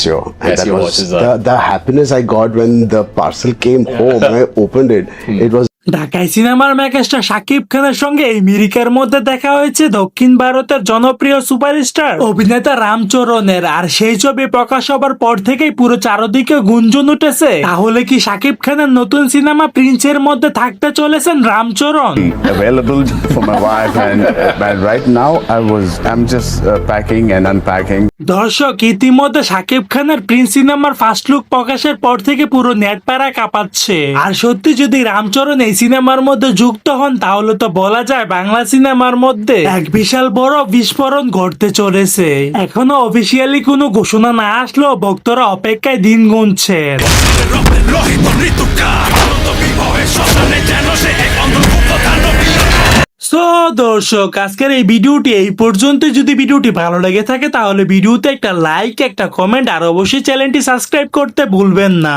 Sure. And Yes, that you was watched that. the happiness I got when the parcel came home and I opened it. It was ঢাকায় সিনেমার megastar Shakib খানের সঙ্গে এই মিরিকের মধ্যে দেখা হয়েছে দক্ষিণ ভারতের জনপ্রিয় সুপারস্টার অভিনেতা রামচরণের। আর সেই ছবি প্রকাশ হবার পর থেকেই পুরো চারদিকে গুঞ্জন উঠেছে, তাহলে কি শাকিব খানের নতুন সিনেমা প্রিন্সের মধ্যে থাকতে চলেছেন Ram Charan? available for my wife, and right now I'm just packing and unpacking. দর্শক, ইতিমধ্যে শাকিব খানের প্রিন্স সিনেমার ফার্স্ট লুক প্রকাশের পর থেকে পুরো নেট পাড়া কাঁপাচ্ছে। আর সত্যি যদি রামচরণ এই সিনেমার মধ্যে যুক্ত হন, তাহলে তো বলা যায় বাংলা সিনেমার মধ্যে এক বিশাল বড় বিস্ফোরণ ঘটতে চলেছে। এখনো অফিসিয়ালি কোনো ঘোষণা না আসলেও ভক্তরা অপেক্ষায় দিন গুনছেন। সো দর্শক, আজকের এই ভিডিওটি এই পর্যন্ত। যদি ভিডিওটি ভালো লেগে থাকে তাহলে ভিডিওতে একটা লাইক, একটা কমেন্ট আর অবশ্যই চ্যানেলটি সাবস্ক্রাইব করতে ভুলবেন না।